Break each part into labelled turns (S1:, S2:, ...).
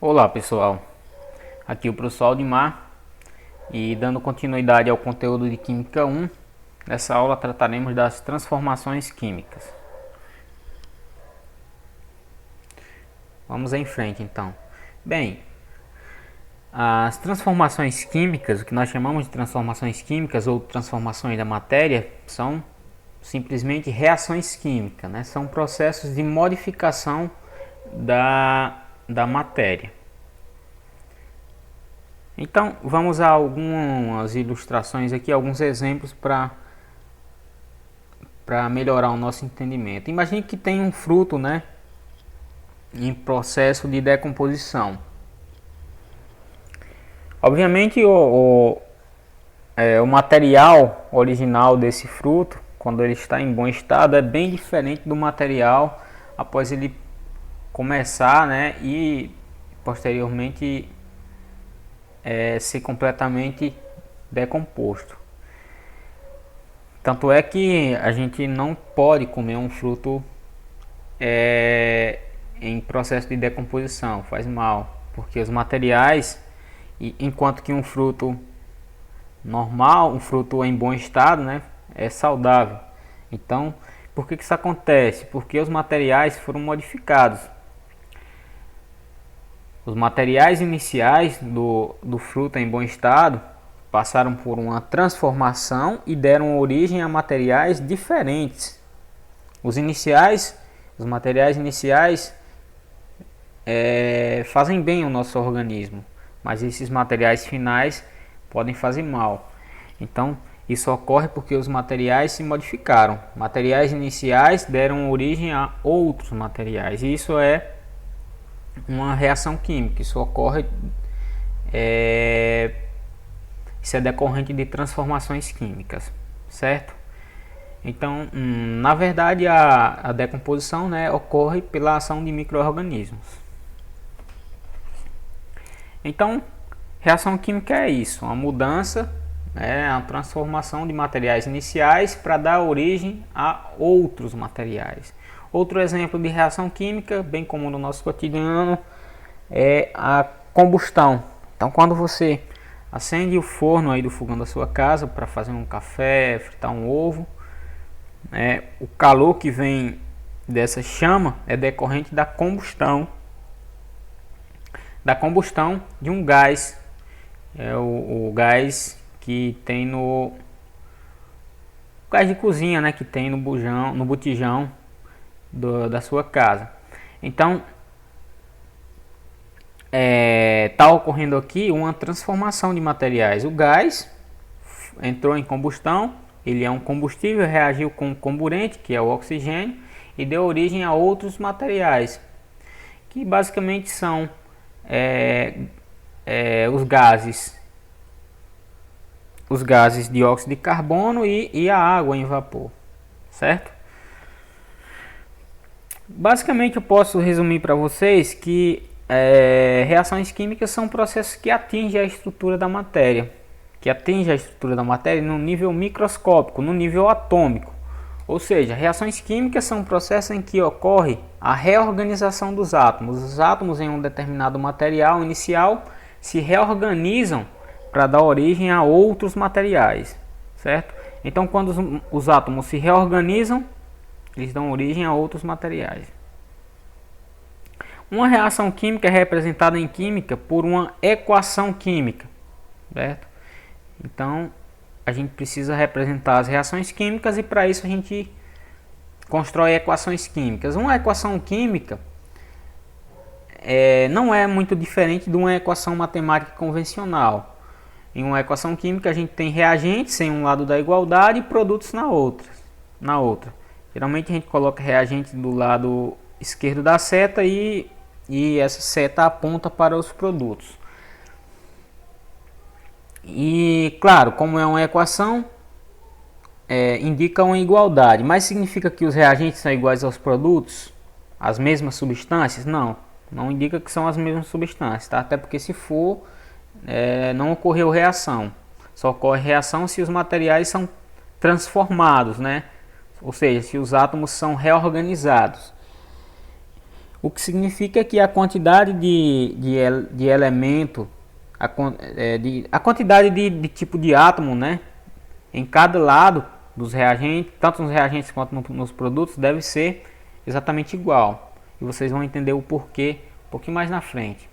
S1: Olá pessoal, aqui é o professor Aldimar e dando continuidade ao conteúdo de Química 1, nessa aula trataremos das transformações químicas. Vamos em frente então. Bem, as transformações químicas, o que nós chamamos de transformações químicas ou transformações da matéria, são simplesmente reações químicas, né? São processos de modificação da matéria. Então, vamos a algumas ilustrações aqui, alguns exemplos para melhorar o nosso entendimento. Imagine que tem um fruto, né, em processo de decomposição. Obviamente, o material original desse fruto, quando ele está em bom estado, é bem diferente do material após ele começar, né, e posteriormente ser completamente decomposto. Tanto é que a gente não pode comer um fruto em processo de decomposição, faz mal, porque os materiais, enquanto que um fruto normal, um fruto em bom estado, né, é saudável. Então, por que isso acontece? Porque os materiais foram modificados. Os materiais iniciais do fruto em bom estado passaram por uma transformação e deram origem a materiais diferentes. Os materiais iniciais fazem bem ao nosso organismo, mas esses materiais finais podem fazer mal. Então, isso ocorre porque os materiais se modificaram. Materiais iniciais deram origem a outros materiais, e isso é uma reação química. Isso ocorre, isso é decorrente de transformações químicas, certo? Então, na verdade, a decomposição, né, ocorre pela ação de micro-organismos. Então, reação química é isso, uma mudança, a transformação de materiais iniciais para dar origem a outros materiais. Outro exemplo de reação química, bem comum no nosso cotidiano, é a combustão. Então, quando você acende o forno aí do fogão da sua casa para fazer um café, fritar um ovo, o calor que vem dessa chama é decorrente da combustão de um gás. É o gás que tem no gás de cozinha, né, que tem no botijão da sua casa. Então, está ocorrendo aqui uma transformação de materiais. O gás entrou em combustão, ele é um combustível, reagiu com o comburente, que é o oxigênio, e deu origem a outros materiais, que basicamente são os gases dióxido de carbono e a água em vapor, certo? Basicamente eu posso resumir para vocês que reações químicas são processos que atingem a estrutura da matéria, no nível microscópico, no nível atômico. Ou seja, reações químicas são processos em que ocorre a reorganização dos átomos. Os átomos em um determinado material inicial se reorganizam para dar origem a outros materiais, certo? Então, quando os átomos se reorganizam, eles dão origem a outros materiais. Uma reação química é representada em química por uma equação química, certo? Então, a gente precisa representar as reações químicas e para isso a gente constrói equações químicas. Uma equação química não é muito diferente de uma equação matemática convencional. Em uma equação química a gente tem reagentes em um lado da igualdade e produtos na outra. Geralmente a gente coloca reagente do lado esquerdo da seta e essa seta aponta para os produtos. E claro, como é uma equação, indica uma igualdade, mas significa que os reagentes são iguais aos produtos, as mesmas substâncias? Não indica que são as mesmas substâncias, tá? Até porque se for, não ocorreu reação. Só ocorre reação se os materiais são transformados, né? Ou seja, se os átomos são reorganizados. o que significa que a quantidade de elemento, a quantidade de tipo de átomo, né, em cada lado dos reagentes, tanto nos reagentes quanto nos produtos, deve ser exatamente igual. E vocês vão entender o porquê um pouquinho mais na frente.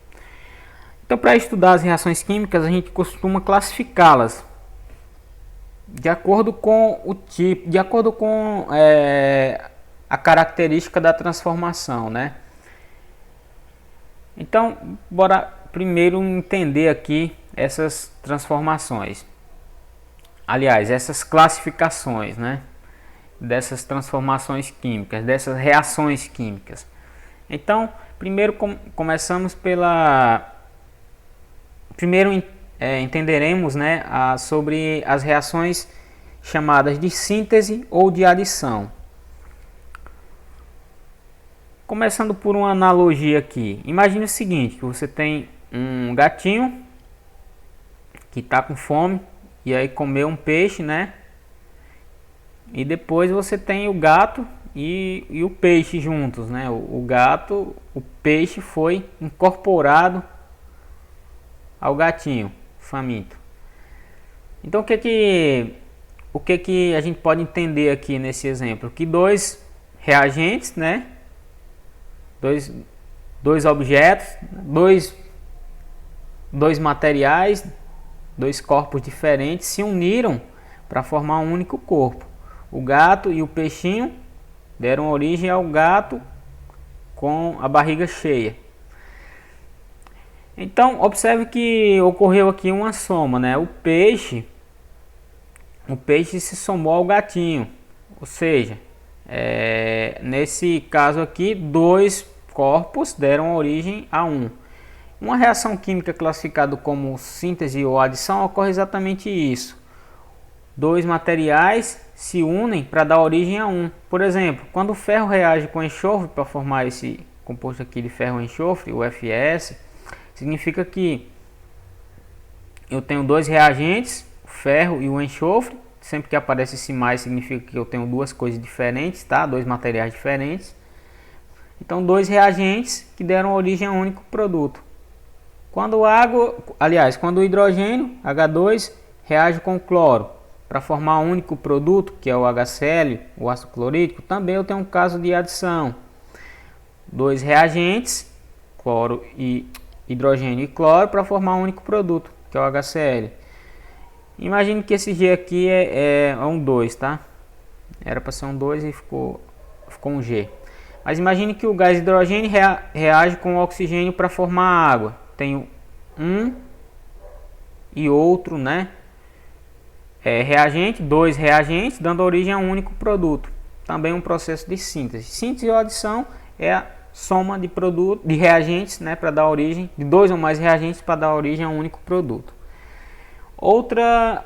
S1: Então, para estudar as reações químicas, a gente costuma classificá-las de acordo com o tipo, de acordo com a característica da transformação, né? Então, bora primeiro entender aqui essas transformações. Aliás, essas classificações, né? Dessas transformações químicas, dessas reações químicas. Então, primeiro começamos pela... Primeiro entenderemos, né, sobre as reações chamadas de síntese ou de adição. Começando por uma analogia aqui. Imagine o seguinte, que você tem um gatinho que está com fome e aí comeu um peixe, né? E depois você tem o gato e o peixe juntos, né? O peixe foi incorporado ao gatinho faminto. Então o que a gente pode entender aqui nesse exemplo? Que dois reagentes, né? Dois objetos, dois materiais, dois corpos diferentes se uniram para formar um único corpo. O gato e o peixinho deram origem ao gato com a barriga cheia. Então, observe que ocorreu aqui uma soma, né? O peixe se somou ao gatinho, ou seja, nesse caso aqui, dois corpos deram origem a um. Uma reação química classificada como síntese ou adição ocorre exatamente isso. Dois materiais se unem para dar origem a um. Por exemplo, quando o ferro reage com enxofre para formar esse composto aqui de ferro e enxofre, o FeS, significa que eu tenho dois reagentes, o ferro e o enxofre. Sempre que aparece esse mais significa que eu tenho duas coisas diferentes, tá? Dois materiais diferentes. Então, dois reagentes que deram origem a um único produto. Quando o hidrogênio, H2, reage com o cloro para formar um único produto, que é o HCl, o ácido clorídrico, também eu tenho um caso de adição. Dois reagentes, hidrogênio e cloro, para formar um único produto, que é o HCl. Imagine que esse G aqui é um 2, tá? Era para ser um 2 e ficou um G. Mas imagine que o gás hidrogênio reage com o oxigênio para formar água. Tenho um e outro, né? Reagente, dois reagentes, dando origem a um único produto. Também um processo de síntese. Síntese ou adição é a soma de reagentes, né, para dar origem, de dois ou mais reagentes para dar origem a um único produto. Outro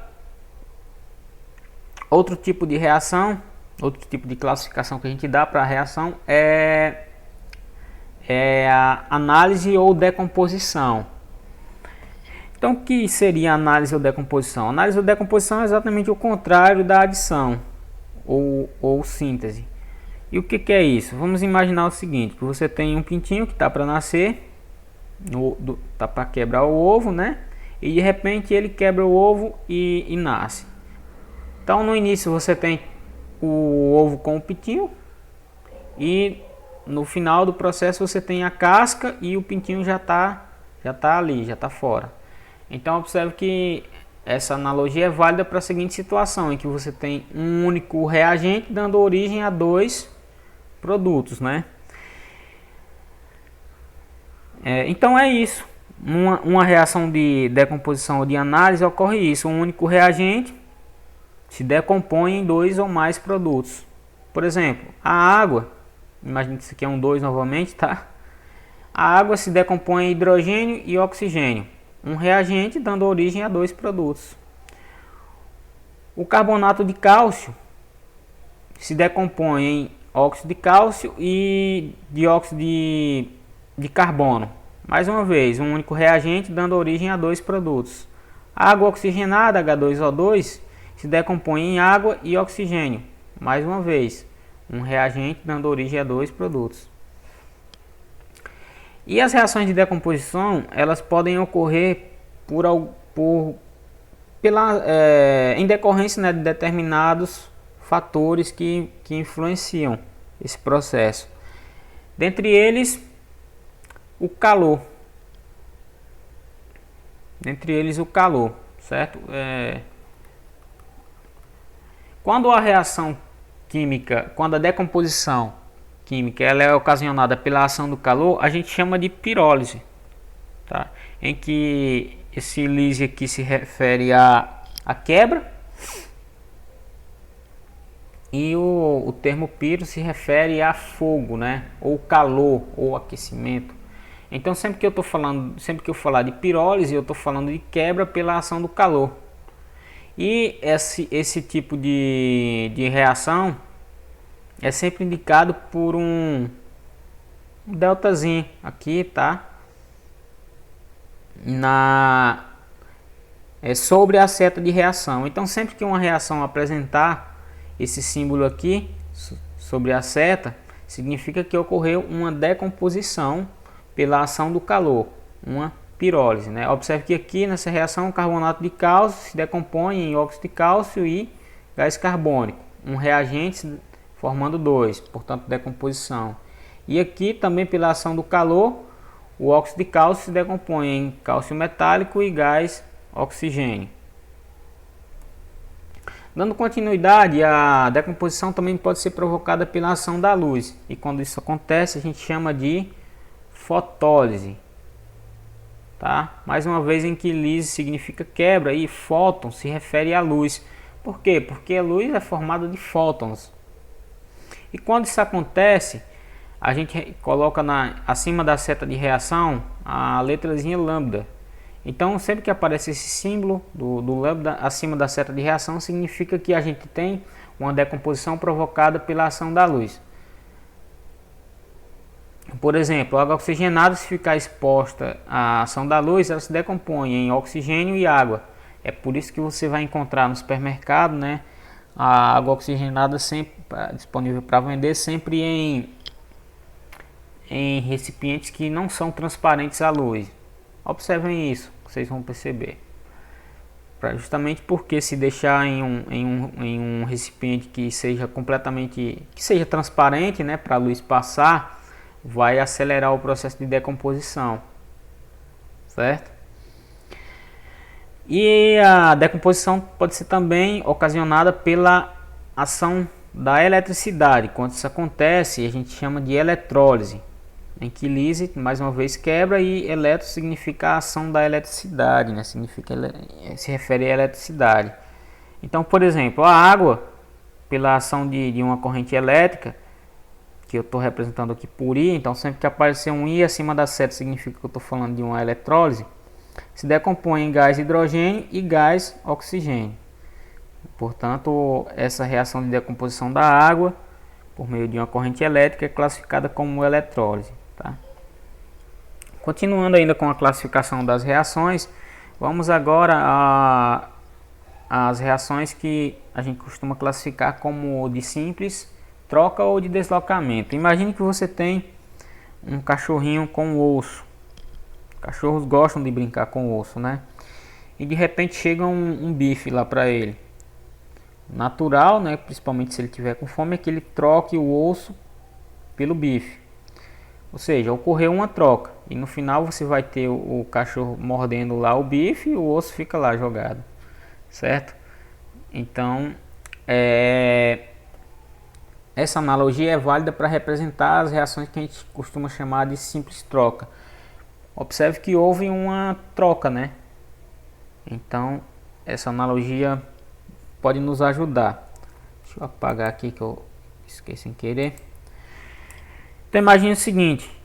S1: tipo de reação, outro tipo de classificação que a gente dá para a reação é a análise ou decomposição. Então, o que seria análise ou decomposição? Análise ou decomposição é exatamente o contrário da adição ou síntese. E o que é isso? Vamos imaginar o seguinte, que você tem um pintinho que está para nascer, está para quebrar o ovo, né? E de repente ele quebra o ovo e nasce. Então, no início você tem o ovo com o pintinho e no final do processo você tem a casca e o pintinho já está ali, já está fora. Então observe que essa analogia é válida para a seguinte situação, em que você tem um único reagente dando origem a dois produtos, né? Então é isso. Uma reação de decomposição ou de análise ocorre isso. Um único reagente se decompõe em dois ou mais produtos. Por exemplo, a água, imagine que isso aqui é um 2 novamente, tá? A água se decompõe em hidrogênio e oxigênio. Um reagente dando origem a dois produtos. O carbonato de cálcio se decompõe em óxido de cálcio e dióxido de carbono. Mais uma vez, um único reagente dando origem a dois produtos. A água oxigenada, H2O2, se decompõe em água e oxigênio. Mais uma vez, um reagente dando origem a dois produtos. E as reações de decomposição, elas podem ocorrer em decorrência, né, de determinados fatores que influenciam esse processo. Dentre eles, o calor. Certo? Quando a reação química, quando a decomposição química ela é ocasionada pela ação do calor, a gente chama de pirólise, tá? Em que esse lise aqui se refere à quebra e o termo piro se refere a fogo, né? Ou calor ou aquecimento. Então sempre que eu falar de pirólise, eu estou falando de quebra pela ação do calor. E esse tipo de reação é sempre indicado por um deltazinho aqui, tá? Sobre a seta de reação. Então sempre que uma reação apresentar esse símbolo aqui sobre a seta, significa que ocorreu uma decomposição pela ação do calor, uma pirólise, né? Observe que aqui nessa reação o carbonato de cálcio se decompõe em óxido de cálcio e gás carbônico, um reagente formando dois, portanto decomposição. E aqui também pela ação do calor, o óxido de cálcio se decompõe em cálcio metálico e gás oxigênio. Dando continuidade, a decomposição também pode ser provocada pela ação da luz. E quando isso acontece, a gente chama de fotólise. Tá? Mais uma vez, em que lise significa quebra e fóton se refere à luz. Por quê? Porque a luz é formada de fótons. E quando isso acontece, a gente coloca acima da seta de reação a letrazinha lambda. Então, sempre que aparece esse símbolo do lambda acima da seta de reação, significa que a gente tem uma decomposição provocada pela ação da luz. Por exemplo, a água oxigenada, se ficar exposta à ação da luz, ela se decompõe em oxigênio e água. É por isso que você vai encontrar no supermercado, né, a água oxigenada sempre disponível para vender, sempre em recipientes que não são transparentes à luz. Observem isso, vocês vão perceber. Justamente porque se deixar em um recipiente que seja transparente, né, para a luz passar, vai acelerar o processo de decomposição, certo? E a decomposição pode ser também ocasionada pela ação da eletricidade. Quando isso acontece, a gente chama de eletrólise, em que lise, mais uma vez, quebra, e eletro significa a ação da eletricidade, né? Se refere à eletricidade. Então, por exemplo, a água, pela ação de uma corrente elétrica, que eu estou representando aqui por I, então sempre que aparecer um I acima da seta, significa que eu estou falando de uma eletrólise, se decompõe em gás hidrogênio e gás oxigênio. Portanto, essa reação de decomposição da água por meio de uma corrente elétrica é classificada como eletrólise. Tá? Continuando ainda com a classificação das reações, vamos agora às reações que a gente costuma classificar como de simples troca ou de deslocamento. Imagine que você tem um cachorrinho com osso. Cachorros gostam de brincar com osso, né? E de repente chega um bife lá para ele. Natural, né? Principalmente se ele tiver com fome, é que ele troque o osso pelo bife. Ou seja, ocorreu uma troca. E no final você vai ter o cachorro mordendo lá o bife e o osso fica lá jogado. Certo? Então, essa analogia é válida para representar as reações que a gente costuma chamar de simples troca. Observe que houve uma troca, né? Então, essa analogia pode nos ajudar. Deixa eu apagar aqui que eu esqueci sem querer. Então, imagine o seguinte: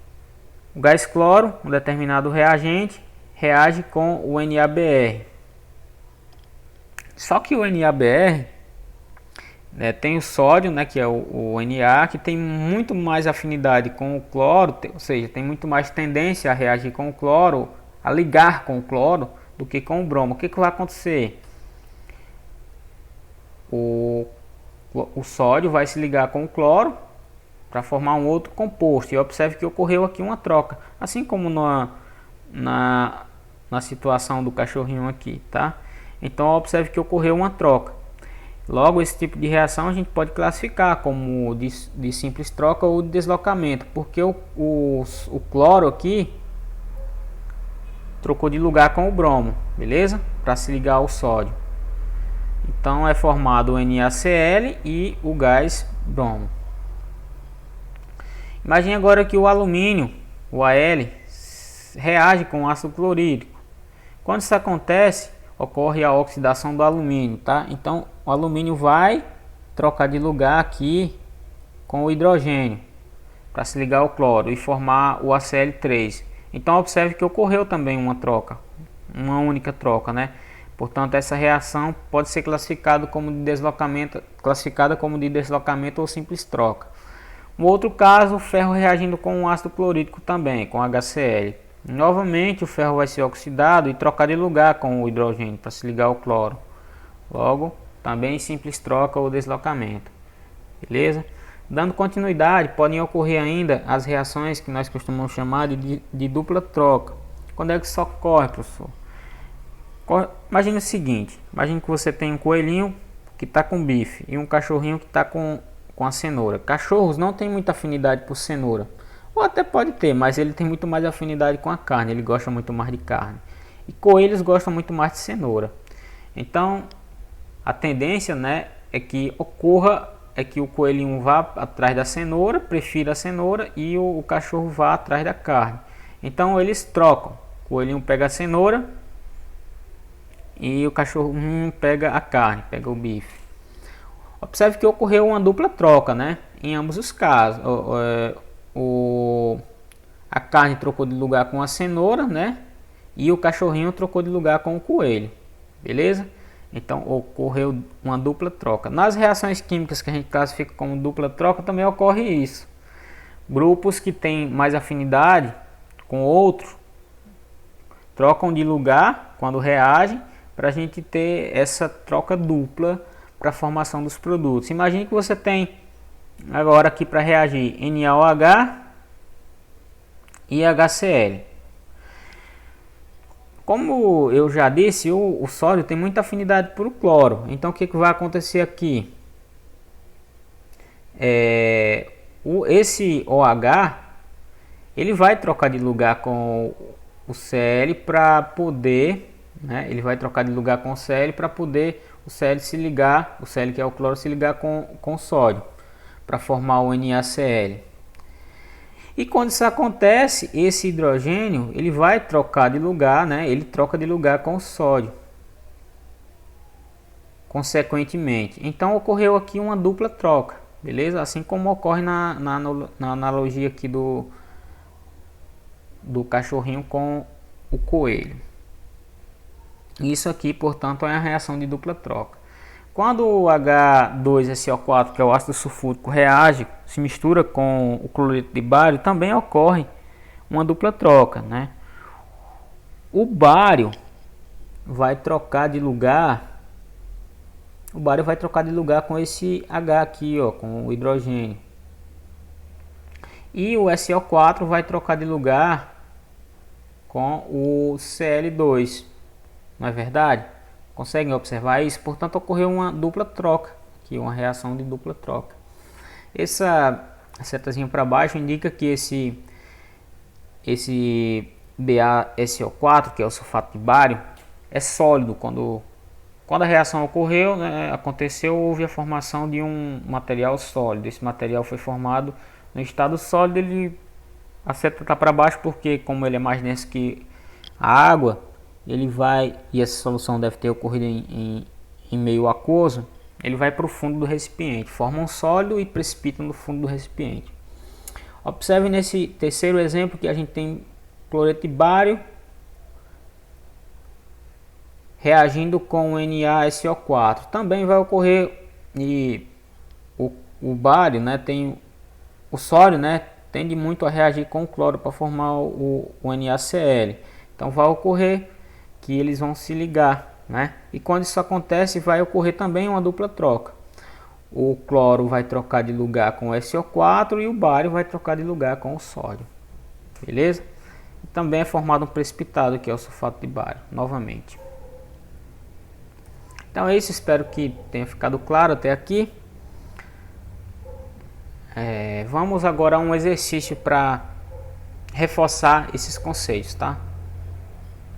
S1: o gás cloro, um determinado reagente, reage com o NaBr. Só que o NaBr, né, tem o sódio, né, que é o Na, que tem muito mais afinidade com o cloro, ou seja, tem muito mais tendência a reagir com o cloro, a ligar com o cloro, do que com o bromo. O que vai acontecer? O sódio vai se ligar com o cloro, para formar um outro composto. E observe que ocorreu aqui uma troca, assim como na situação do cachorrinho aqui, tá? Então observe que ocorreu uma troca. Logo, esse tipo de reação a gente pode classificar como de simples troca ou de deslocamento, porque o cloro aqui trocou de lugar com o bromo, beleza? Para se ligar ao sódio. Então é formado o NaCl e o gás bromo. Imagine agora que o alumínio, o Al, reage com o ácido clorídrico. Quando isso acontece, ocorre a oxidação do alumínio, tá? Então o alumínio vai trocar de lugar aqui com o hidrogênio para se ligar ao cloro e formar o ACl3. Então observe que ocorreu também uma troca, uma única troca, né? Portanto, essa reação pode ser classificada como de deslocamento ou simples troca. Um outro caso, o ferro reagindo com o ácido clorídrico também, com HCl. Novamente, o ferro vai ser oxidado e trocar de lugar com o hidrogênio para se ligar ao cloro. Logo, também simples troca ou deslocamento. Beleza? Dando continuidade, podem ocorrer ainda as reações que nós costumamos chamar de dupla troca. Quando é que isso ocorre, professor? Imagine o seguinte, imagine que você tem um coelhinho que está com bife e um cachorrinho que está com a cenoura. Cachorros não têm muita afinidade por cenoura, ou até pode ter, mas ele tem muito mais afinidade com a carne, ele gosta muito mais de carne. E coelhos gostam muito mais de cenoura. Então, a tendência, né, é que o coelhinho vá atrás da cenoura, prefira a cenoura, e o cachorro vá atrás da carne. Então eles trocam. O coelhinho pega a cenoura e o cachorro pega a carne, pega o bife. Observe que ocorreu uma dupla troca, né? Em ambos os casos. A carne trocou de lugar com a cenoura, né? E o cachorrinho trocou de lugar com o coelho. Beleza? Então ocorreu uma dupla troca. Nas reações químicas que a gente classifica como dupla troca também ocorre isso. Grupos que têm mais afinidade com outro trocam de lugar quando reagem, para a gente ter essa troca dupla para a formação dos produtos. Imagine que você tem agora aqui para reagir NaOH e HCl. Como eu já disse, o sódio tem muita afinidade por cloro. Então o que vai acontecer aqui? Esse OH ele vai trocar de lugar com o Cl para poder, né? Ele vai trocar de lugar com o Cl para poder o Cl se ligar, o Cl que é o cloro, se ligar com o sódio para formar o NaCl. E quando isso acontece, esse hidrogênio ele vai trocar de lugar, né? Ele troca de lugar com o sódio, consequentemente. Então ocorreu aqui uma dupla troca, beleza? Assim como ocorre na analogia aqui do cachorrinho com o coelho. Isso aqui, portanto, é a reação de dupla troca. Quando o H2SO4, que é o ácido sulfúrico, reage, se mistura com o cloreto de bário, também ocorre uma dupla troca, né? O bário vai trocar de lugar, com esse H aqui, ó, com o hidrogênio. E o SO4 vai trocar de lugar com o Cl2, não é verdade? Conseguem observar isso? Portanto, ocorreu uma dupla troca, aqui uma reação de dupla troca. Essa setazinha para baixo indica que esse BaSO4, que é o sulfato de bário, é sólido. Quando a reação ocorreu, né, houve a formação de um material sólido. Esse material foi formado no estado sólido. A seta está para baixo porque, como ele é mais denso que a água, e essa solução deve ter ocorrido em meio aquoso, ele vai para o fundo do recipiente, forma um sólido e precipita no fundo do recipiente. Observe nesse terceiro exemplo que a gente tem cloreto de bário reagindo com NaSO4. Também vai ocorrer, e o bário, né, o sódio, né, tende muito a reagir com o cloro para formar o NaCl. Então vai ocorrer que eles vão se ligar, né? E quando isso acontece, vai ocorrer também uma dupla troca. o cloro vai trocar de lugar com o SO4 e o bário vai trocar de lugar com o sódio. Beleza? E também é formado um precipitado, que é o sulfato de bário, novamente. Então é isso, espero que tenha ficado claro até aqui. Vamos agora a um exercício para reforçar esses conceitos, tá?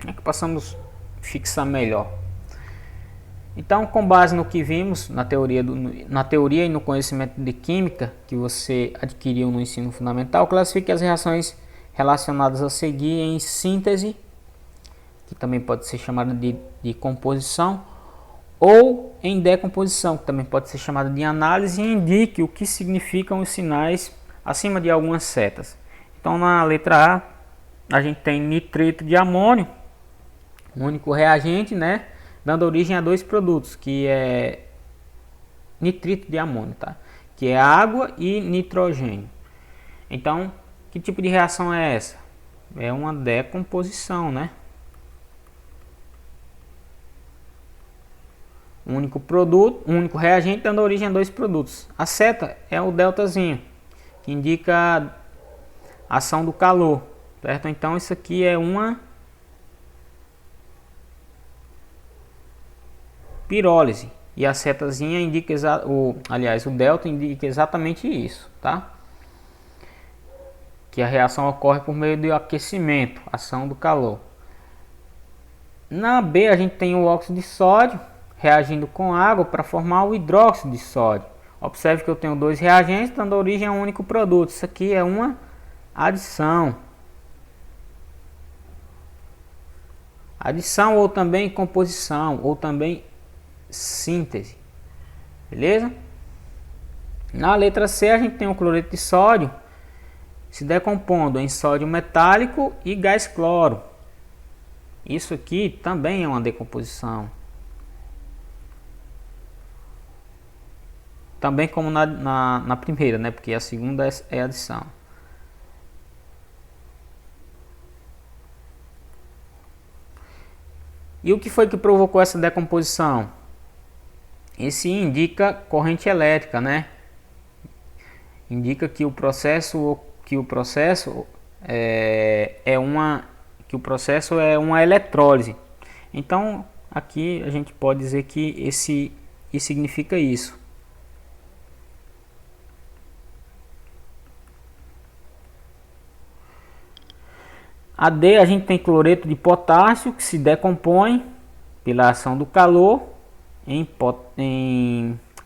S1: É que possamos fixar melhor. Então, com base no que vimos na teoria e no conhecimento de química que você adquiriu no ensino fundamental, classifique as reações relacionadas a seguir em síntese, que também pode ser chamada de composição, ou em decomposição, que também pode ser chamada de análise, e indique o que significam os sinais acima de algumas setas. Então, na letra A gente tem nitrito de amônio, um único reagente, né? Dando origem a dois produtos, que é nitrito de amônio, tá? Que é água e nitrogênio. Então, que tipo de reação é essa? É uma decomposição, né? Um único produto, um único reagente dando origem a dois produtos. A seta é o deltazinho, que indica a ação do calor, certo? Então, isso aqui é uma pirólise. E a setazinha indica, o delta indica exatamente isso, tá? Que a reação ocorre por meio do aquecimento, ação do calor. Na B a gente tem o óxido de sódio reagindo com água para formar o hidróxido de sódio. Observe que eu tenho dois reagentes dando origem a um único produto. Isso aqui é uma adição. Adição ou também composição ou também síntese, beleza? Na letra C a gente tem o cloreto de sódio se decompondo em sódio metálico e gás cloro. Isso aqui também é uma decomposição, também como na primeira, né? Porque a segunda é adição. E o que foi que provocou essa decomposição? Esse indica corrente elétrica, né? Indica que o processo é uma eletrólise. Então, aqui a gente pode dizer que isso significa isso. A D a gente tem cloreto de potássio que se decompõe pela ação do calor em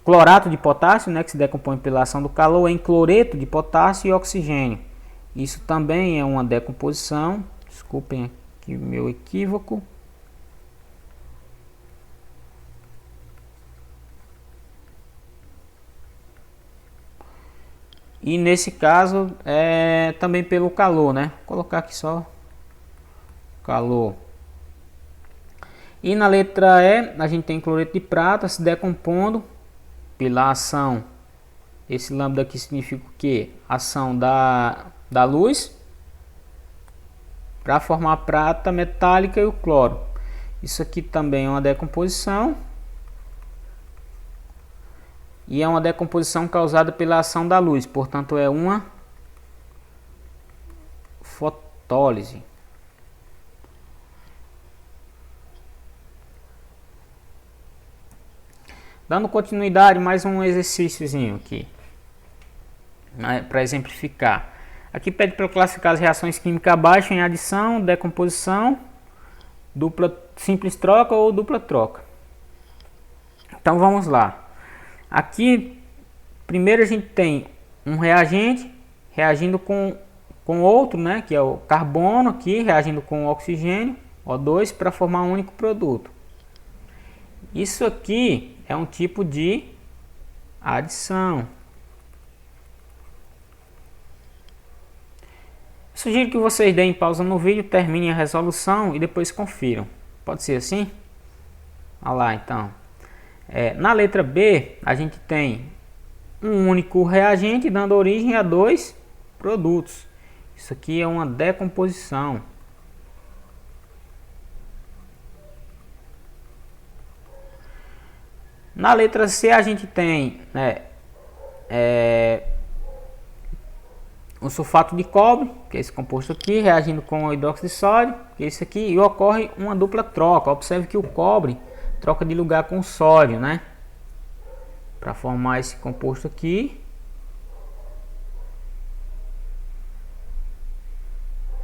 S1: clorato de potássio, né, que se decompõe pela ação do calor em cloreto de potássio e oxigênio. Isso também é uma decomposição. Desculpem aqui o meu equívoco. E nesse caso é também pelo calor, né? Vou colocar aqui só calor. E na letra E, a gente tem cloreto de prata se decompondo pela ação. Esse lambda aqui significa o quê? Ação da luz para formar a prata metálica e o cloro. Isso aqui também é uma decomposição. E é uma decomposição causada pela ação da luz. Portanto, é uma fotólise. Dando continuidade, mais um exercíciozinho aqui, né, para exemplificar. Aqui pede para classificar as reações químicas abaixo em adição, decomposição, dupla simples troca ou dupla troca. Então vamos lá. Aqui, primeiro a gente tem um reagente reagindo com outro, né, que é o carbono aqui, reagindo com o oxigênio, O2, para formar um único produto. Isso aqui é um tipo de adição. Sugiro que vocês deem pausa no vídeo, terminem a resolução e depois confiram. Pode ser assim? Olha lá então. Na letra B, a gente tem um único reagente dando origem a dois produtos. Isso aqui é uma decomposição. Na letra C a gente tem, né, o sulfato de cobre, que é esse composto aqui, reagindo com o hidróxido de sódio, que é esse aqui, e ocorre uma dupla troca. Observe que o cobre troca de lugar com o sódio, né, para formar esse composto aqui.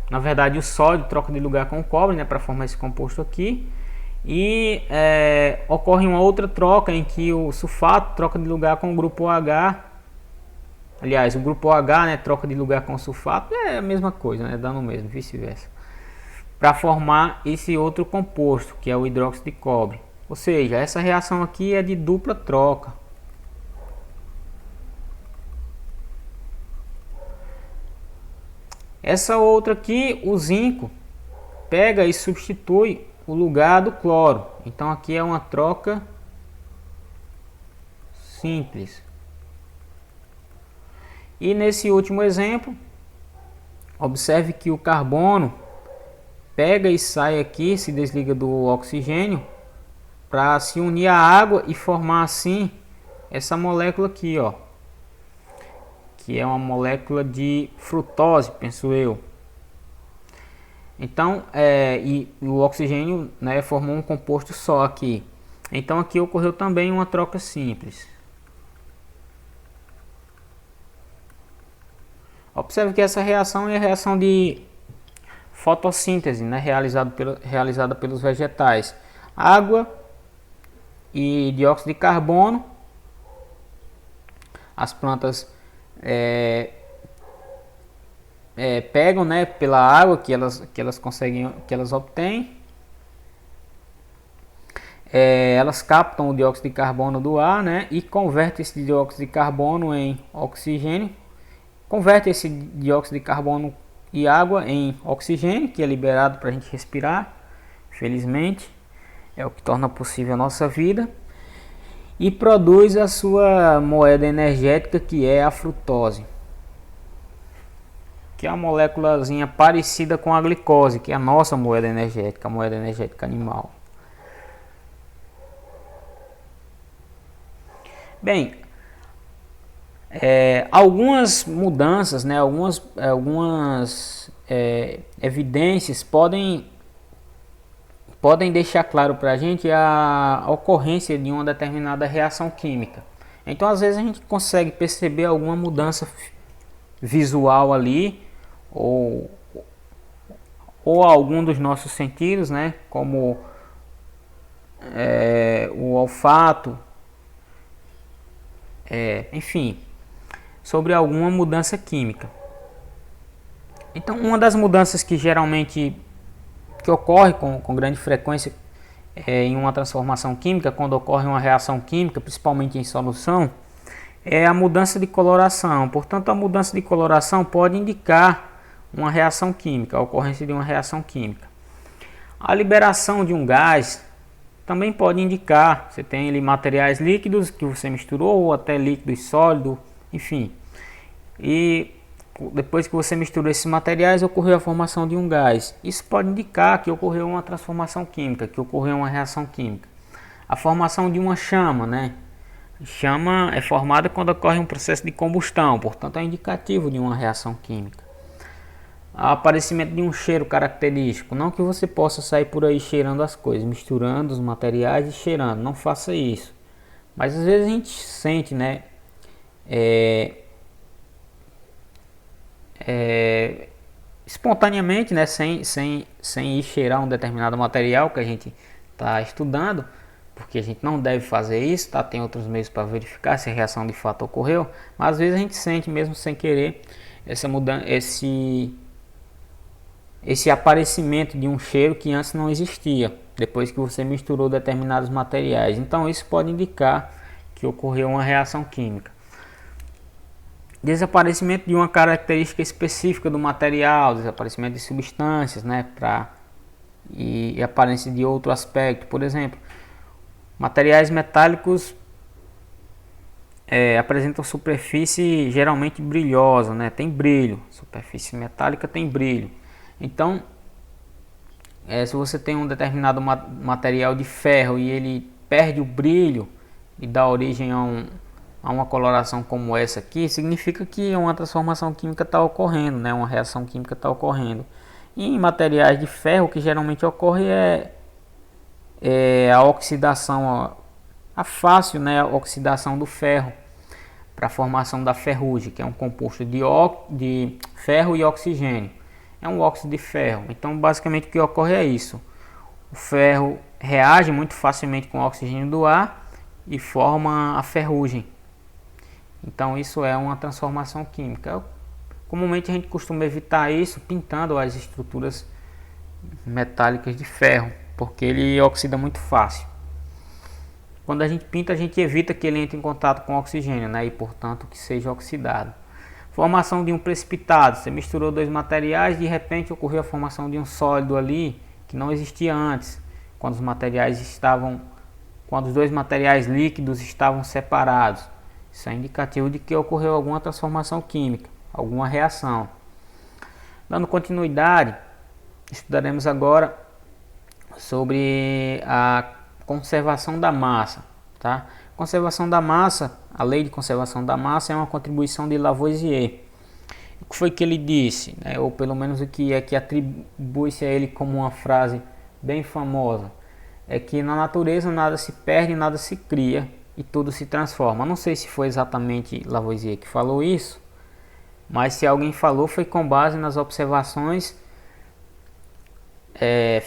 S1: Na verdade, o sódio troca de lugar com o cobre, né, para formar esse composto aqui. E ocorre uma outra troca em que o sulfato troca de lugar com o grupo OH. Aliás, o grupo OH, né, troca de lugar com o sulfato, é a mesma coisa, né, dando o mesmo, vice-versa, para formar esse outro composto, que é o hidróxido de cobre. Ou seja, essa reação aqui é de dupla troca. Essa outra aqui, o zinco, pega e substitui o lugar do cloro. Então aqui é uma troca simples. E nesse último exemplo, observe que o carbono pega e sai aqui, se desliga do oxigênio para se unir à água e formar assim essa molécula aqui, ó, que é uma molécula de frutose, penso eu. Então, e o oxigênio, né, formou um composto só aqui. Então aqui ocorreu também uma troca simples. Observe que essa reação é a reação de fotossíntese, né, realizada pelos vegetais. Água e dióxido de carbono. As plantas pegam, né, pela água que elas conseguem, que elas obtêm. Elas captam o dióxido de carbono do ar, né, e convertem esse dióxido de carbono em oxigênio. Converte esse dióxido de carbono e água em oxigênio, que é liberado para a gente respirar. Felizmente, é o que torna possível a nossa vida. E produz a sua moeda energética, que é a frutose, que é uma moléculazinha parecida com a glicose, que é a nossa moeda energética, a moeda energética animal. Bem, algumas mudanças, né, algumas evidências podem deixar claro para a gente a ocorrência de uma determinada reação química. Então, às vezes a gente consegue perceber alguma mudança visual ali, ou algum dos nossos sentidos, né, como o olfato, enfim, sobre alguma mudança química. Então, uma das mudanças que geralmente ocorre com grande frequência em uma transformação química, quando ocorre uma reação química, principalmente em solução, é a mudança de coloração. Portanto, a mudança de coloração pode indicar uma reação química, a ocorrência de uma reação química. A liberação de um gás também pode indicar, você tem ali materiais líquidos que você misturou, ou até líquido e sólido, enfim. E depois que você misturou esses materiais, ocorreu a formação de um gás. Isso pode indicar que ocorreu uma transformação química, que ocorreu uma reação química. A formação de uma chama, né? Chama é formada quando ocorre um processo de combustão, portanto é indicativo de uma reação química. O aparecimento de um cheiro característico, não que você possa sair por aí cheirando as coisas, misturando os materiais e cheirando, não faça isso. Mas às vezes a gente sente, né, espontaneamente, né, sem ir cheirar um determinado material que a gente está estudando, porque a gente não deve fazer isso, tá? Tem outros meios para verificar se a reação de fato ocorreu, mas às vezes a gente sente mesmo sem querer essa mudança, esse aparecimento de um cheiro que antes não existia, depois que você misturou determinados materiais. Então isso pode indicar que ocorreu uma reação química. Desaparecimento de uma característica específica do material, desaparecimento de substâncias, né, e aparência de outro aspecto. Por exemplo, materiais metálicos apresentam superfície geralmente brilhosa, né, tem brilho, superfície metálica tem brilho. Então, se você tem um determinado material de ferro e ele perde o brilho, e dá origem a uma coloração como essa aqui, significa que uma transformação química está ocorrendo, né? Uma reação química está ocorrendo. E em materiais de ferro, o que geralmente ocorre é a oxidação, a fácil, né, oxidação do ferro para a formação da ferrugem, que é um composto de ferro e oxigênio. É um óxido de ferro. Então, basicamente, o que ocorre é isso. O ferro reage muito facilmente com o oxigênio do ar e forma a ferrugem. Então, isso é uma transformação química. Comumente, a gente costuma evitar isso pintando as estruturas metálicas de ferro, porque ele oxida muito fácil. Quando a gente pinta, a gente evita que ele entre em contato com o oxigênio, né? E, portanto, que seja oxidado. Formação de um precipitado. Você misturou dois materiais, de repente ocorreu a formação de um sólido ali que não existia antes, quando os dois materiais líquidos estavam separados. Isso é indicativo de que ocorreu alguma transformação química, alguma reação. Dando continuidade, estudaremos agora sobre a conservação da massa, tá? Conservação da massa, a lei de conservação da massa é uma contribuição de Lavoisier. O que foi que ele disse, né? Ou pelo menos o que é que atribui-se a ele como uma frase bem famosa, é que na natureza nada se perde, nada se cria e tudo se transforma. Não sei se foi exatamente Lavoisier que falou isso, mas se alguém falou foi com base nas observações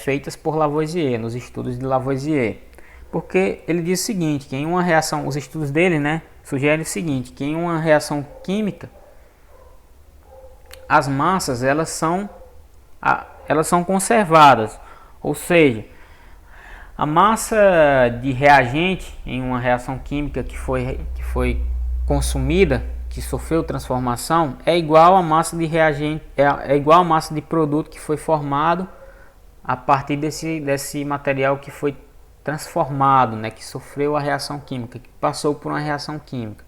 S1: feitas por Lavoisier, nos estudos de Lavoisier. Porque ele diz o seguinte, que em uma reação, os estudos dele, né, sugerem o seguinte, que em uma reação química, as massas elas são conservadas, ou seja, a massa de reagente em uma reação química que foi consumida, que sofreu transformação, é igual à massa de reagente, é igual à massa de produto que foi formado a partir desse material que foi transformado, né, que sofreu a reação química, que passou por uma reação química.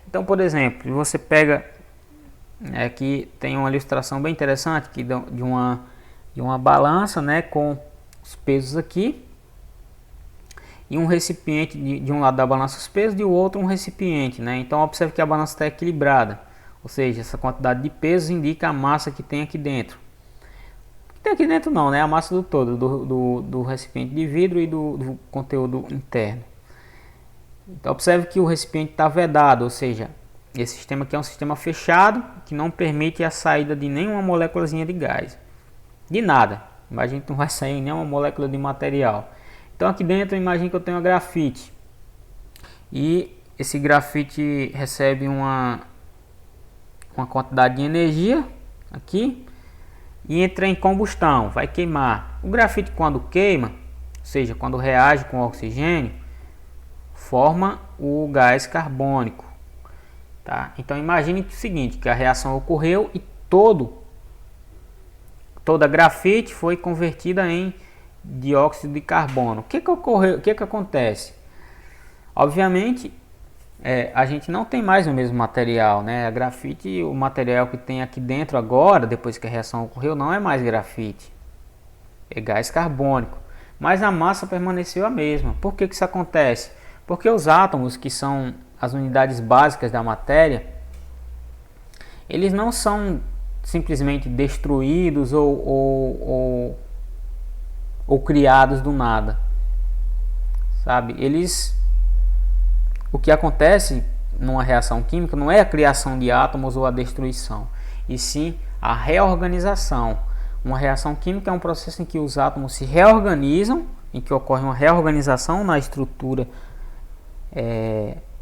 S1: Então, por exemplo, você pega aqui tem uma ilustração bem interessante que de uma balança, né, com os pesos aqui e um recipiente de um lado da balança os pesos, de outro um recipiente, né? Então observe que a balança está equilibrada, ou seja, essa quantidade de pesos indica a massa que tem aqui dentro. Tem aqui dentro não, né? A massa do todo, do recipiente de vidro e do conteúdo interno. Então observe que o recipiente está vedado, ou seja, esse sistema aqui é um sistema fechado que não permite a saída de nenhuma moléculazinha de gás. De nada. Imagine que não vai sair nenhuma molécula de material. Então aqui dentro imagine que eu tenho uma grafite. E esse grafite recebe uma quantidade de energia aqui. E entra em combustão, vai queimar. O grafite quando queima, ou seja, quando reage com o oxigênio, forma o gás carbônico. Tá? Então imagine o seguinte, que a reação ocorreu e toda a grafite foi convertida em dióxido de carbono. O que ocorreu? O que acontece? Obviamente, a gente não tem mais o mesmo material, né? A grafite, o material que tem aqui dentro agora, depois que a reação ocorreu, não é mais grafite, é gás carbônico. Mas a massa permaneceu a mesma. Por que isso acontece? Porque os átomos, que são as unidades básicas da matéria, eles não são simplesmente destruídos ou criados do nada, sabe? O que acontece numa reação química não é a criação de átomos ou a destruição, e sim a reorganização. Uma reação química é um processo em que os átomos se reorganizam, em que ocorre uma reorganização na estrutura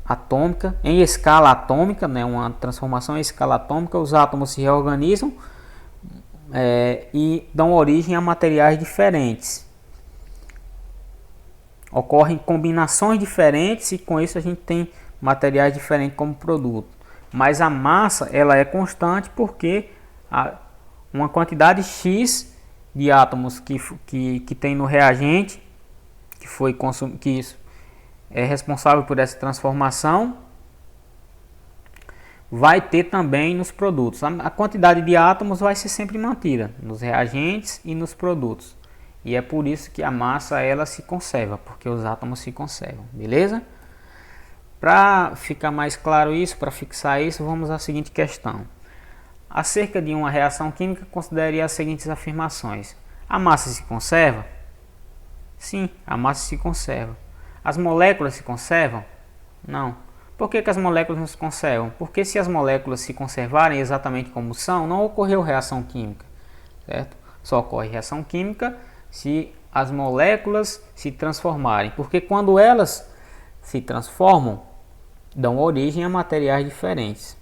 S1: atômica, em escala atômica, né? Uma transformação em escala atômica, os átomos se reorganizam e dão origem a materiais diferentes. Ocorrem combinações diferentes e com isso a gente tem materiais diferentes como produto. Mas a massa ela é constante porque uma quantidade X de átomos que tem no reagente que é responsável por essa transformação vai ter também nos produtos. A quantidade de átomos vai ser sempre mantida nos reagentes e nos produtos. E é por isso que a massa ela se conserva, porque os átomos se conservam, beleza? Para ficar mais claro isso, para fixar isso, vamos à seguinte questão. Acerca de uma reação química, considere as seguintes afirmações. A massa se conserva? Sim, a massa se conserva. As moléculas se conservam? Não. Por que as moléculas não se conservam? Porque se as moléculas se conservarem exatamente como são, não ocorreu reação química, certo? Só ocorre reação química se as moléculas se transformarem, porque quando elas se transformam, dão origem a materiais diferentes.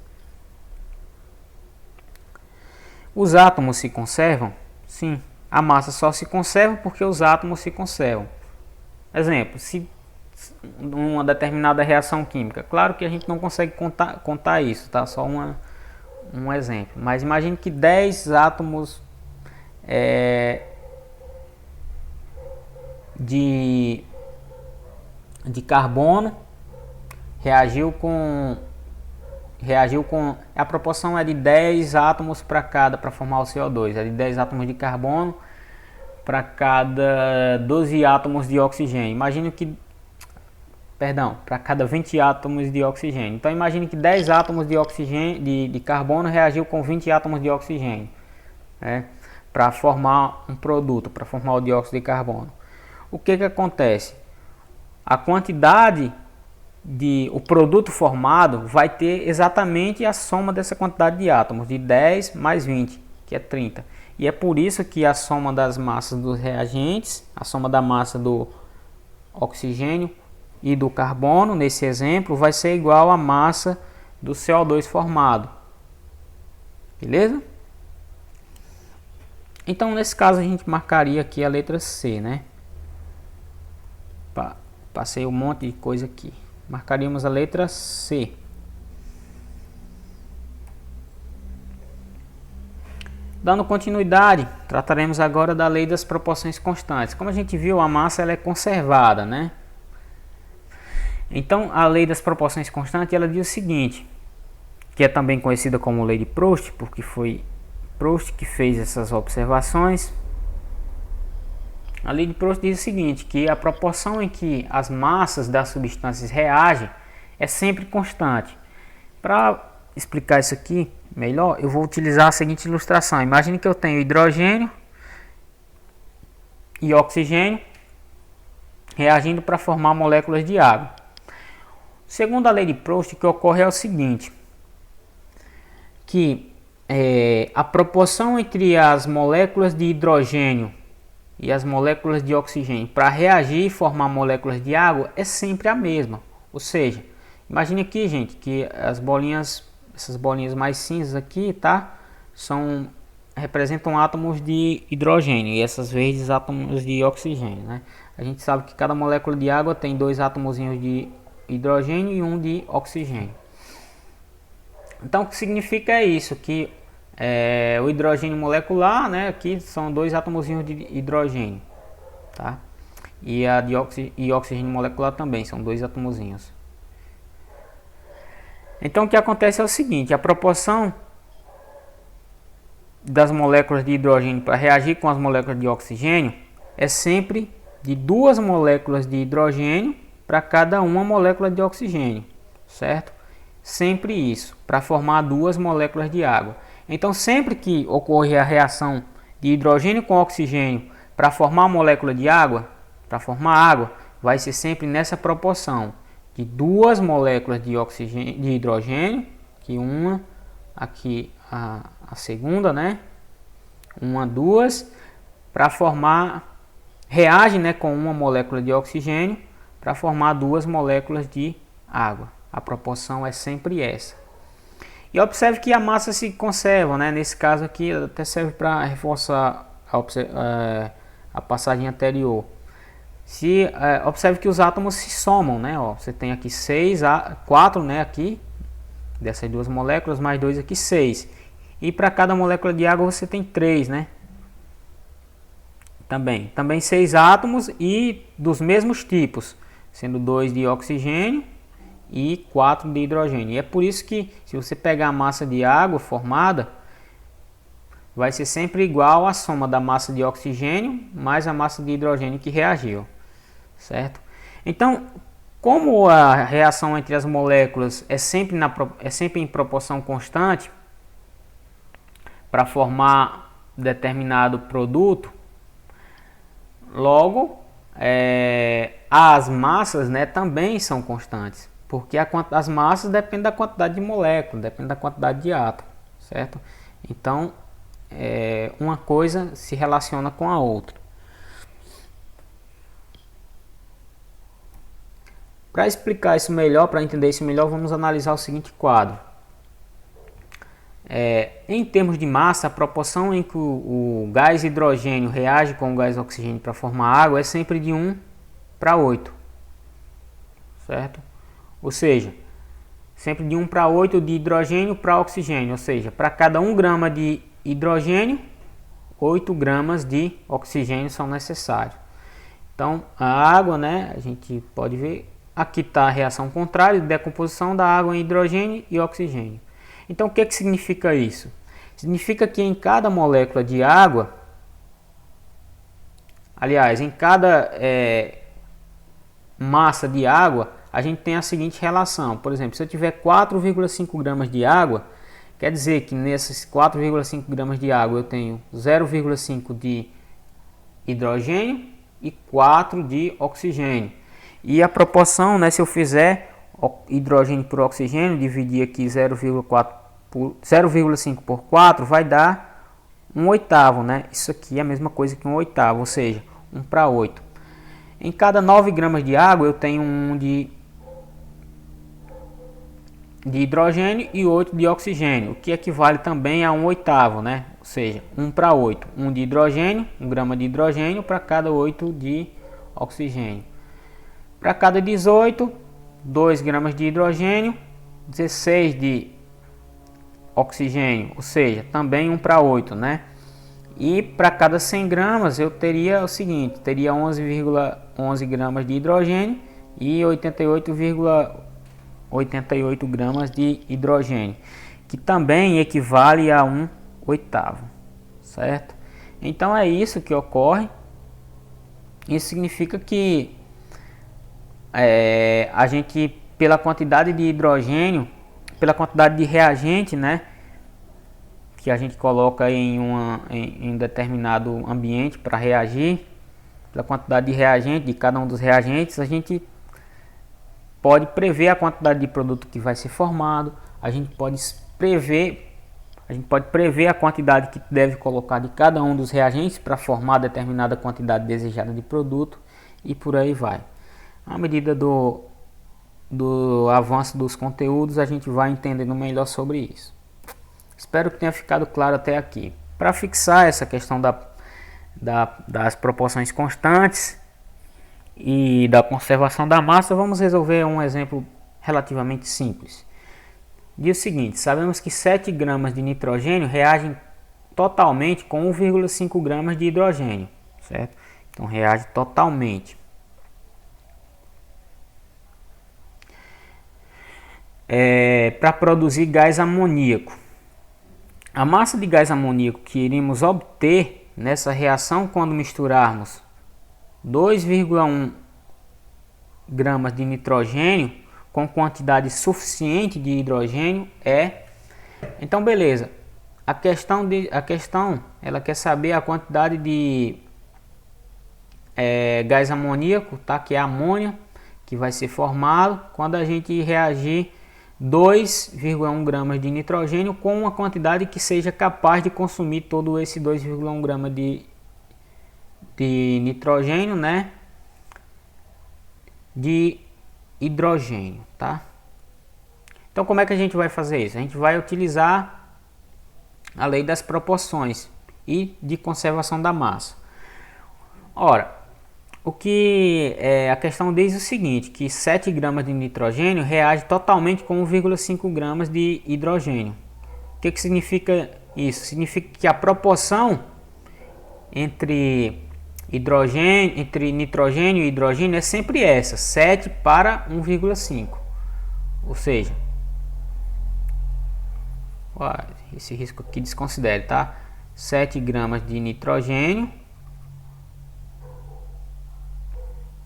S1: Os átomos se conservam? Sim, a massa só se conserva porque os átomos se conservam. Exemplo, se uma determinada reação química, claro que a gente não consegue contar isso, tá? Só um exemplo, mas imagine que 10 átomos de carbono reagiu com a proporção é de 10 átomos para formar o CO2, é de 10 átomos de carbono para cada 12 átomos de oxigênio. Imagine que para cada 20 átomos de oxigênio. Então imagine que 10 átomos de oxigênio de carbono reagiu com 20 átomos de oxigênio, né, para formar um produto, para formar o dióxido de carbono. O que acontece? A quantidade o produto formado vai ter exatamente a soma dessa quantidade de átomos, de 10 mais 20, que é 30. E é por isso que a soma das massas dos reagentes, a soma da massa do oxigênio e do carbono, nesse exemplo, vai ser igual à massa do CO2 formado. Beleza? Então, nesse caso, a gente marcaria aqui a letra C, né? Passei um monte de coisa aqui. Marcaríamos a letra C. Dando continuidade, trataremos agora da lei das proporções constantes. Como a gente viu, a massa ela é conservada, né? Então, a lei das proporções constantes, ela diz o seguinte, que é também conhecida como lei de Proust, porque foi Proust que fez essas observações. A lei de Proust diz o seguinte, que a proporção em que as massas das substâncias reagem é sempre constante. Para explicar isso aqui melhor, eu vou utilizar a seguinte ilustração. Imagine que eu tenho hidrogênio e oxigênio reagindo para formar moléculas de água. Segundo a lei de Proust, o que ocorre é o seguinte, que a proporção entre as moléculas de hidrogênio e as moléculas de oxigênio para reagir e formar moléculas de água é sempre a mesma. Ou seja, imagine aqui, gente, que essas bolinhas mais cinzas aqui, tá? Representam átomos de hidrogênio e essas verdes átomos de oxigênio, né? A gente sabe que cada molécula de água tem 2 átomozinhos de hidrogênio e 1 de oxigênio. Então, o que significa é isso, que o hidrogênio molecular, né, aqui são 2 átomozinhos de hidrogênio, tá? E e oxigênio molecular também são 2 átomozinhos. Então o que acontece é o seguinte, a proporção das moléculas de hidrogênio para reagir com as moléculas de oxigênio é sempre de 2 moléculas de hidrogênio para cada uma molécula de oxigênio, certo? Sempre isso, para formar 2 moléculas de água. Então, sempre que ocorrer a reação de hidrogênio com oxigênio para formar a molécula de água, para formar água, vai ser sempre nessa proporção de 2 moléculas de oxigênio, de hidrogênio, que uma aqui a segunda, né? 2 para formar, reage, né, com uma molécula de oxigênio para formar 2 moléculas de água. A proporção é sempre essa. E observe que a massa se conserva, né? Nesse caso aqui até serve para reforçar a passagem anterior. Observe que os átomos se somam, né? Ó, você tem aqui 4, né? Aqui dessas 2 moléculas mais 2 aqui 6. E para cada molécula de água você tem 3, né? Também 6 átomos e dos mesmos tipos, sendo 2 de oxigênio e 4 de hidrogênio. E é por isso que se você pegar a massa de água formada, vai ser sempre igual à soma da massa de oxigênio mais a massa de hidrogênio que reagiu, certo? Então, Como a reação entre as moléculas é sempre em proporção constante para formar determinado produto, logo as massas, né, também são constantes, porque as massas dependem da quantidade de moléculas, dependem da quantidade de átomos, certo? Então, uma coisa se relaciona com a outra. Para explicar isso melhor, para entender isso melhor, vamos analisar o seguinte quadro. Em termos de massa, a proporção em que o gás hidrogênio reage com o gás oxigênio para formar água é sempre de 1 para 8, certo? Ou seja, sempre de 1 para 8 de hidrogênio para oxigênio, ou seja, para cada 1 grama de hidrogênio, 8 gramas de oxigênio são necessários. Então, a água, né, a gente pode ver, aqui está a reação contrária de decomposição da água em hidrogênio e oxigênio. Então, o que significa isso? Significa que em cada molécula de água, aliás, em cada massa de água, a gente tem a seguinte relação. Por exemplo, se eu tiver 4,5 gramas de água, quer dizer que nesses 4,5 gramas de água eu tenho 0,5 de hidrogênio e 4 de oxigênio. E a proporção, né, se eu fizer hidrogênio por oxigênio, dividir aqui 0,5 por 4, vai dar 1/8, né? Isso aqui é a mesma coisa que 1/8, ou seja, 1 para 8. Em cada 9 gramas de água eu tenho 1 de hidrogênio e 8 de oxigênio, o que equivale também a 1/8, né? Ou seja, 1 para 8, 1 de hidrogênio, 1 grama de hidrogênio para cada 8 de oxigênio. Para cada 18, 2 gramas de hidrogênio, 16 de oxigênio, ou seja, também 1 para 8, né? E para cada 100 gramas eu teria o seguinte, teria 11,11 gramas de hidrogênio e 88,88 gramas de hidrogênio, que também equivale a 1/8, certo? Então é isso que ocorre. Isso significa que a gente, pela quantidade de hidrogênio, pela quantidade de reagente, né, que a gente coloca em um determinado ambiente para reagir, pela quantidade de reagente de cada um dos reagentes, a gente pode prever a quantidade de produto que vai ser formado, a gente pode prever a quantidade que deve colocar de cada um dos reagentes para formar determinada quantidade desejada de produto e por aí vai. À medida do avanço dos conteúdos, a gente vai entendendo melhor sobre isso. Espero que tenha ficado claro até aqui. Para fixar essa questão das proporções constantes e da conservação da massa, vamos resolver um exemplo relativamente simples. Diz o seguinte: sabemos que 7 gramas de nitrogênio reagem totalmente com 1,5 gramas de hidrogênio, certo? Então reage totalmente. Para produzir gás amoníaco. A massa de gás amoníaco que iremos obter nessa reação quando misturarmos 2,1 gramas de nitrogênio com quantidade suficiente de hidrogênio Então beleza, a questão ela quer saber a quantidade de gás amoníaco, tá? Que é amônia, que vai ser formado quando a gente reagir 2,1 gramas de nitrogênio com uma quantidade que seja capaz de consumir todo esse 2,1 gramas de nitrogênio, né, de hidrogênio, tá? Então como é que a gente vai fazer isso? A gente vai utilizar a lei das proporções e de conservação da massa. Ora, o que a questão diz é o seguinte, que 7 gramas de nitrogênio reage totalmente com 1,5 gramas de hidrogênio. O que significa isso? Significa que a proporção entre nitrogênio e hidrogênio é sempre essa, 7 para 1,5. Ou seja, esse risco aqui desconsidere, tá? 7 gramas de nitrogênio,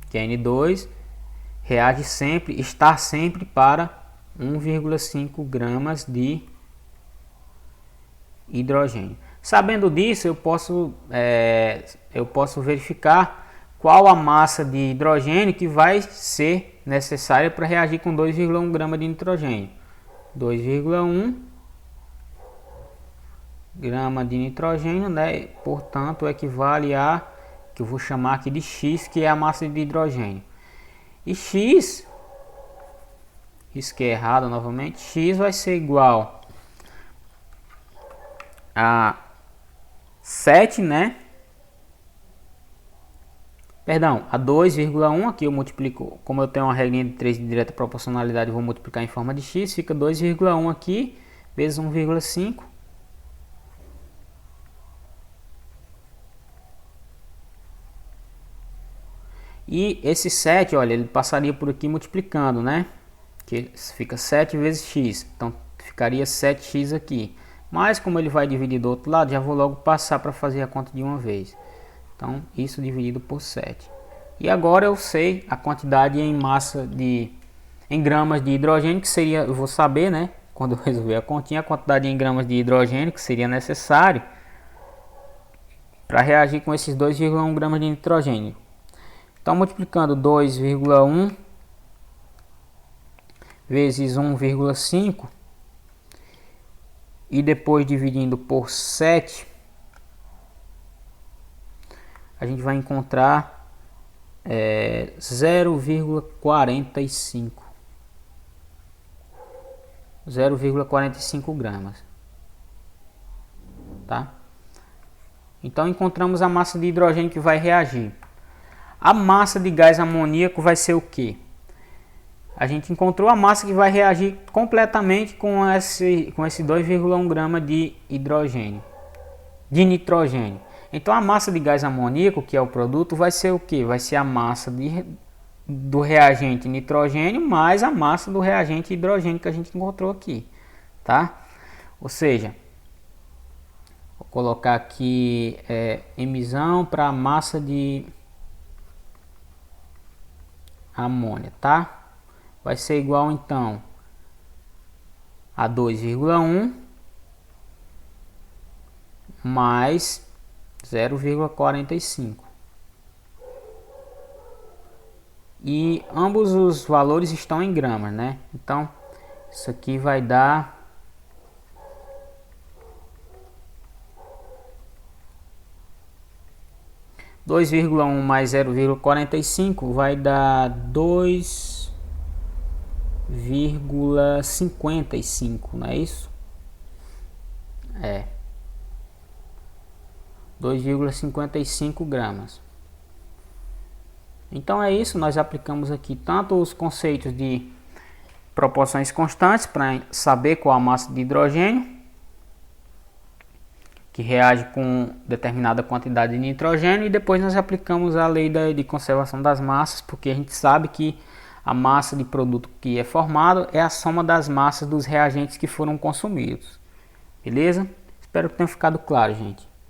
S1: que é N2, reage sempre, está sempre para 1,5 gramas de hidrogênio. Sabendo disso, eu posso verificar qual a massa de hidrogênio que vai ser necessária para reagir com 2,1 gramas de nitrogênio. 2,1 grama de nitrogênio, né? Portanto, equivale a, que eu vou chamar aqui de X, que é a massa de hidrogênio. E X, risquei errado novamente, X vai ser igual a 7, né? Perdão, a 2,1, aqui eu multiplico, como eu tenho uma regrinha de 3 de direta proporcionalidade, eu vou multiplicar em forma de X, fica 2,1 aqui, vezes 1,5. E esse 7, olha, ele passaria por aqui multiplicando, né? Que fica 7 vezes x, então ficaria 7x aqui. Mas como ele vai dividir do outro lado, já vou logo passar para fazer a conta de uma vez. Então, isso dividido por 7. E agora eu sei a quantidade em massa em gramas de hidrogênio, que seria, eu vou saber, né? Quando eu resolver a continha, a quantidade em gramas de hidrogênio que seria necessário para reagir com esses 2,1 gramas de nitrogênio. Então, multiplicando 2,1 vezes 1,5 e depois dividindo por 7, a gente vai encontrar 0,45. 0,45 gramas. Tá? Então, encontramos a massa de hidrogênio que vai reagir. A massa de gás amoníaco vai ser o quê? A gente encontrou a massa que vai reagir completamente com esse 2,1 grama de hidrogênio, de nitrogênio. Então a massa de gás amoníaco, que é o produto, vai ser o quê? Vai ser a massa do reagente nitrogênio mais a massa do reagente hidrogênio que a gente encontrou aqui, tá? Ou seja, vou colocar aqui emissão para a massa de amônia, tá? Vai ser igual então a 2,1 mais 0,45. E ambos os valores estão em gramas, né? Então, isso aqui vai dar 2,1 mais 0,45 vai dar 2,55, não é isso? 2,55 gramas. Então é isso, nós aplicamos aqui tanto os conceitos de proporções constantes para saber qual a massa de hidrogênio que reage com determinada quantidade de nitrogênio, e depois nós aplicamos a lei de conservação das massas, porque a gente sabe que a massa de produto que é formado é a soma das massas dos reagentes que foram consumidos. Beleza? Espero que tenha ficado claro, gente.